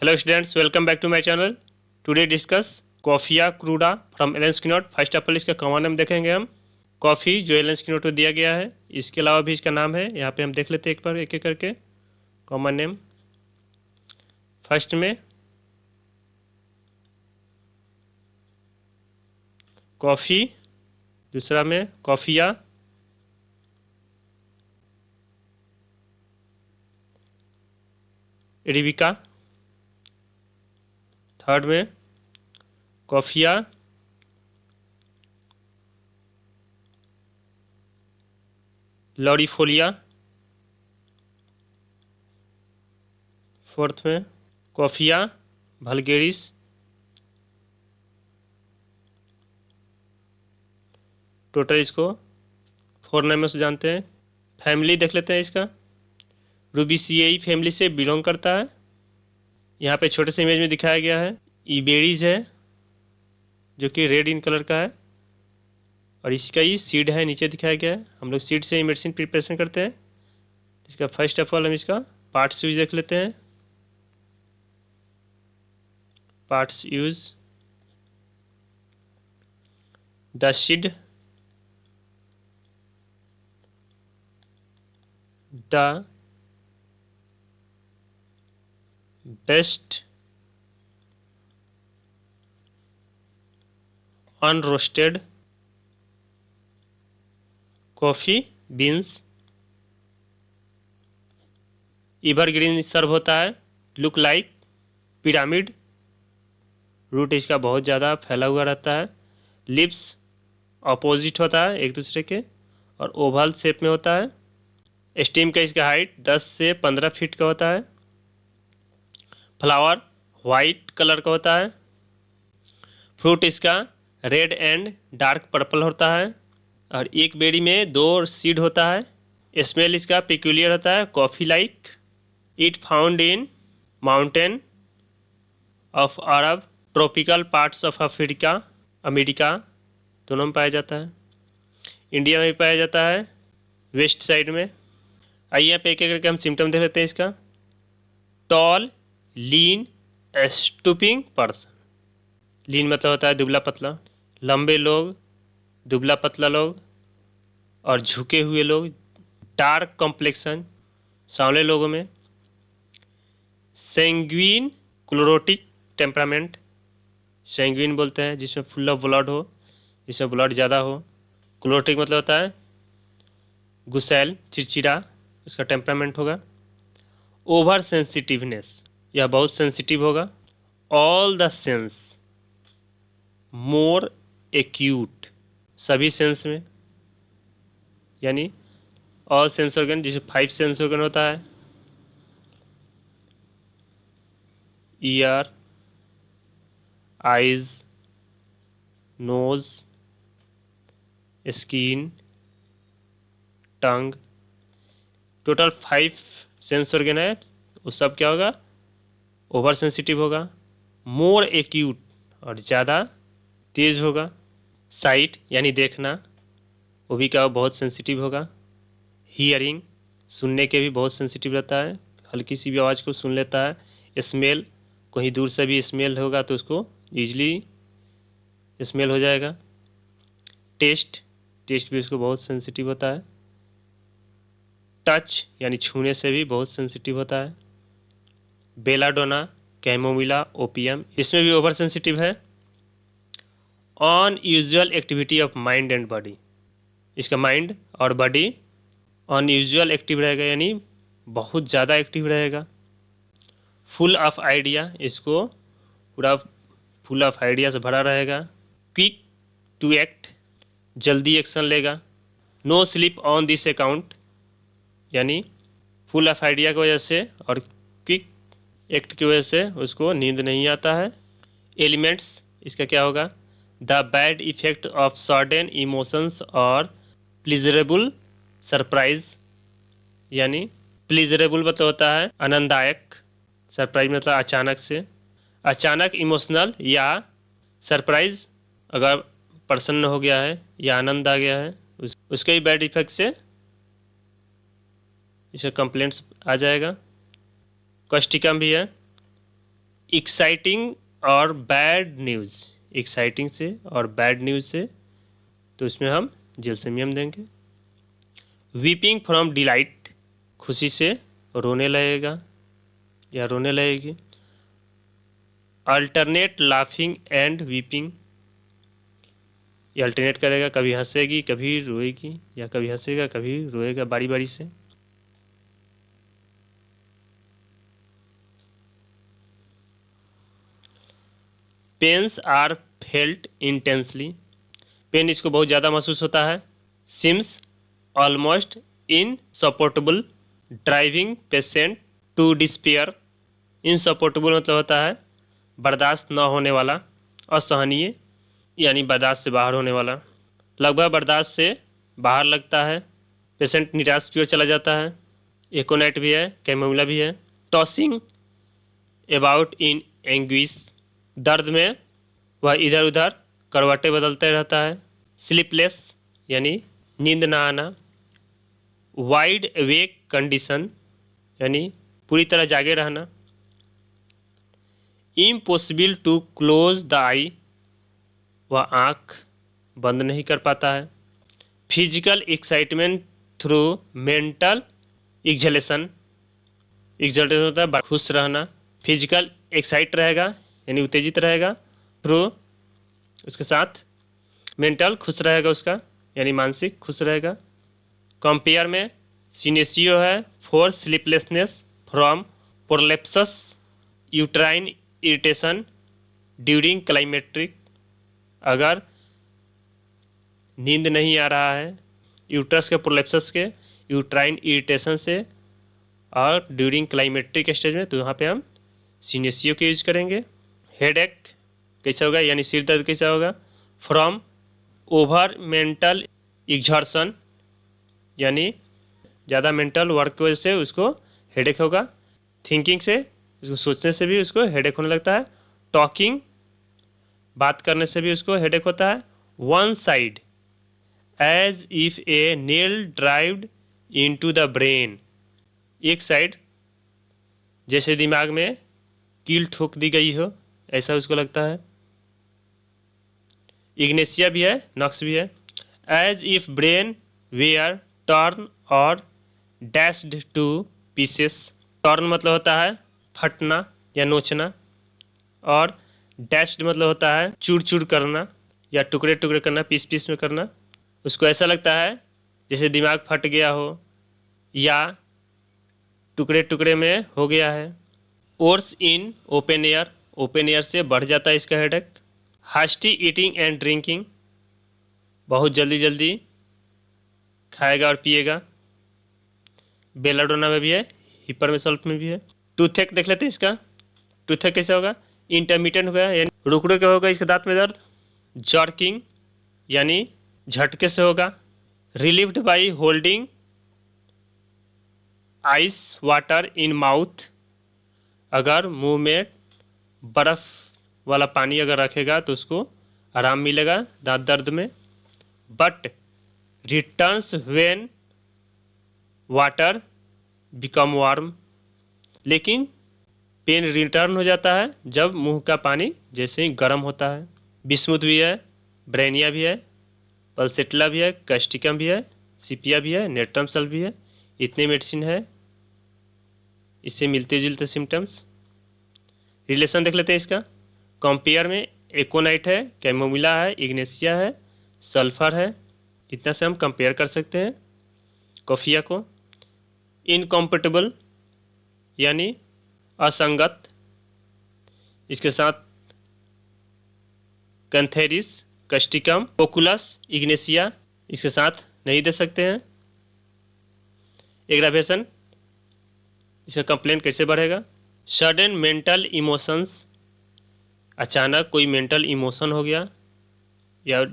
Hello students, welcome back to my channel. Today discuss coffea cruda from Allen's keynote. First of all इसका common नाम देखेंगे हम coffee जो Elon स्किनोट को दिया गया है। इसके अलावा भी इसका नाम है, यहाँ पे हम देख लेते हैं एक बार एक एक करके। कॉमन नेम फर्स्ट में कॉफ़ी, दूसरा में कॉफिया, एरेबिका, थर्ड में कॉफिया, लॉरिफोलिया, फोर्थ में कॉफिया वल्गैरिस, टोटल इसको 4 नामों से जानते हैं। फैमिली देख लेते हैं इसका, रूबिसिएई फैमिली से बिलोंग करता है। यहाँ पे छोटे से इमेज में दिखाया गया है। इबेरीज है जो कि रेड इन कलर का है और इसका ही सीड है, नीचे दिखाया गया है। हम लोग सीड से ही मेडिसिन प्रिपरेशन करते हैं। इसका फर्स्ट ऑफ ऑल हम इसका पार्ट्स यूज देख लेते हैं। Parts used the seed, the best unroasted coffee beans, evergreen serve होता है। लुक लाइक पिरामिड, रूट इसका बहुत ज़्यादा फैला हुआ रहता है। लिप्स अपोजिट होता है एक दूसरे के और ओवल शेप में होता है। स्टेम का इसका हाइट 10 से 15 फीट का होता है। फ्लावर वाइट कलर का होता है। फ्रूट इसका रेड एंड डार्क पर्पल होता है और एक बेरी में 2 सीड होता है। स्मेल इसका पिक्यूलियर होता है, coffee like. It found in mountain of Arab, tropical parts of Africa, America दोनों में पाया जाता है। इंडिया में भी पाया जाता है वेस्ट साइड में। आइए यहाँ पे एक एक करके हम सिम्टम देख लेते हैं इसका। टॉल, लीन, स्टूपिंग पर्सन। लीन मतलब होता है दुबला पतला, लंबे लोग, दुबला पतला लोग और झुके हुए लोग। डार्क कॉम्प्लेक्शन सांवले लोगों में। सैंग्विन क्लोरोटिक टेम्परामेंट, सैंग्विन बोलते हैं जिसमें फुल ऑफ ब्लड हो, जिसमें ब्लड ज़्यादा हो। क्लोरोटिक मतलब होता है गुस्सैल, चिड़चिड़ा, उसका टेम्परामेंट होगा। ओवर सेंसिटिवनेस, यह बहुत सेंसिटिव होगा। All the sense more acute, सभी सेंस में, यानी ऑल सेंस ऑर्गन, जिसे 5 सेंस ऑर्गन होता है। ईयर, आइज, नोज, स्किन, टंग, टोटल 5 सेंस ऑर्गन है। वो सब क्या होगा? ओवर सेंसिटिव होगा। मोर एक्यूट और ज़्यादा तेज होगा। साइट यानी देखना, वो भी क्या बहुत सेंसिटिव होगा। हियरिंग, सुनने के भी बहुत सेंसिटिव रहता है, हल्की सी भी आवाज़ को सुन लेता है। स्मेल, कहीं दूर से भी स्मेल होगा तो उसको ईजिली स्मेल हो जाएगा। टेस्ट, टेस्ट भी उसको बहुत सेंसिटिव होता है। टच यानी छूने से भी बहुत सेंसिटिव होता है। बेलाडोना, कैमोमिला, ओपियम, इसमें भी ओवर सेंसिटिव है। Unusual activity of mind and body, इसका माइंड और बॉडी अनयूजुअल एक्टिव रहेगा, यानी बहुत ज़्यादा एक्टिव रहेगा। फुल ऑफ आइडिया, इसको पूरा फुल ऑफ आइडिया से भरा रहेगा। क्विक टू एक्ट, जल्दी एक्शन लेगा। No slip on this account, यानी फुल ऑफ आइडिया की वजह से और क्विक एक्ट की वजह से उसको नींद नहीं आता है। एलिमेंट्स, इसका क्या होगा? The bad effect of sudden emotions और प्लीजरेबल सरप्राइज, यानी प्लीजरेबल मतलब होता है आनंददायक, सरप्राइज मतलब अचानक से। अचानक इमोशनल या सरप्राइज अगर प्रसन्न हो गया है या आनंद आ गया है, उसके ही बैड इफेक्ट से इसका कंप्लेंट्स आ जाएगा। कॉस्टिकम भी है, एक्साइटिंग और बैड न्यूज़, एक्साइटिंग से और बैड न्यूज़ से तो इसमें हम जेलसेमियम देंगे। वीपिंग फ्रॉम डिलाइट, खुशी से रोने लगेगा या रोने लगेगी। अल्टरनेट लाफिंग एंड वीपिंग, ये अल्टरनेट करेगा, कभी हंसेगी कभी रोएगी या कभी हंसेगा कभी रोएगा बारी बारी से। Pains are felt intensely, pain इसको बहुत ज़्यादा महसूस होता है। Seems almost insupportable, driving patient to despair, insupportable मतलब होता है बर्दाश्त न होने वाला, असहनीय यानी बर्दाश्त से बाहर होने वाला, लगभग बर्दाश्त से बाहर लगता है, पेशेंट निराश की ओर चला जाता है। एकोनाइट भी है, कैमोमिला भी है। टॉसिंग अबाउट इन एंग्विश, दर्द में वह इधर उधर करवटें बदलते रहता है। स्लीपलेस यानी नींद ना आना। वाइड अवेक कंडीशन यानी पूरी तरह जागे रहना। इम्पॉसिबल टू क्लोज द आई, वह आँख बंद नहीं कर पाता है। Physical excitement through mental acceleration, exaltation होता है खुश रहना। फिजिकल एक्साइट रहेगा यानी उत्तेजित रहेगा, थ्रू उसके साथ मेंटल खुश रहेगा उसका यानी मानसिक खुश रहेगा। कंपेयर में सिनेसियो है for sleeplessness from prolapsus uterine irritation during climacteric, अगर नींद नहीं आ रहा है यूट्रस के प्रोलेप्सस के यूट्राइन इरिटेशन से और ड्यूरिंग क्लाइमेट्रिक स्टेज में, तो यहाँ पे हम सिनेसियो के यूज करेंगे। हेडेक कैसा होगा यानी सिर दर्द कैसा होगा, फ्रॉम ओवर मेंटल एग्जर्शन यानी ज़्यादा मेंटल वर्क की वजह से उसको हेडेक होगा। थिंकिंग से, उसको सोचने से भी उसको हेडेक होने लगता है। टॉकिंग, बात करने से भी उसको हेडेक होता है। One side as if a nail driven into the brain, एक साइड जैसे दिमाग में कील ठोक दी गई हो ऐसा उसको लगता है। इग्नेसिया भी है, नक्स भी है। As if brain were torn और डैश्ड टू पीसेस, टर्न मतलब होता है फटना या नोचना और डैश्ड मतलब होता है चूर चूर करना या टुकड़े टुकड़े करना, पीस पीस में करना। उसको ऐसा लगता है जैसे दिमाग फट गया हो या टुकड़े टुकड़े में हो गया है। Ores in open air, open air से बढ़ जाता है इसका हेडेक। हास्टी ईटिंग एंड ड्रिंकिंग, बहुत जल्दी जल्दी खाएगा और पिएगा। बेलाडोना में भी है, हिपरमेसल्फ में भी है। टूथेक देख लेते हैं इसका। टूथेक कैसा होगा, इंटरमीडिएट होगा यानी रुक रुक के होगा इसके दांत में दर्द। जर्किंग यानी झटके से होगा। Relieved by holding ice water in mouth, अगर मुंह में बर्फ़ वाला पानी अगर रखेगा तो उसको आराम मिलेगा दांत दर्द में। But returns when water become warm, लेकिन पेन रिटर्न हो जाता है जब मुंह का पानी जैसे ही गर्म होता है। बिस्मुथ भी है, ब्रेनिया भी है, पल्सेटला भी है, कैस्टिकम भी है, सिपिया भी है, नेट्रमसल भी है। इतने मेडिसिन है, इससे मिलते जुलते सिम्टम्स। रिलेशन देख लेते हैं इसका। कंपेयर में एकोनाइट है, कैमोमिला है, इग्नेसिया है, सल्फर है, इतना से हम कंपेयर कर सकते हैं कॉफिया को। इनकम्पेटेबल यानी असंगत, इसके साथ कैंथेरिस, कैस्टिकम, पोकुलस, इग्नेसिया इसके साथ नहीं दे सकते हैं। एग्रावेशन, इसका कंप्लेंट कैसे बढ़ेगा। सडन मेंटल इमोशंस, अचानक कोई मेंटल इमोशन हो गया या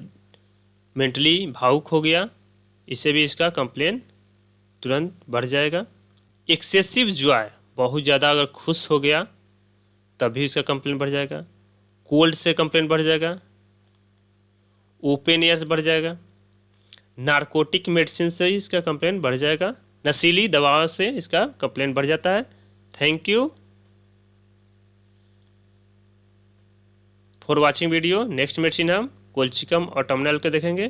मेंटली भावुक हो गया, इससे भी इसका कंप्लेन तुरंत बढ़ जाएगा। एक्सेसिव जॉय, बहुत ज़्यादा अगर खुश हो गया तब भी इसका कंप्लेन बढ़ जाएगा। कोल्ड से कंप्लेन बढ़ जाएगा। ओपन एयर से बढ़ जाएगा। नारकोटिक मेडिसिन से इसका कंप्लेन बढ़ जाएगा। नशीली दवाओं से इसका कंप्लेन बढ़ जाता है। Thank you. For watching video. Next medicine हम कोल्चिकम ऑटोमनल के देखेंगे।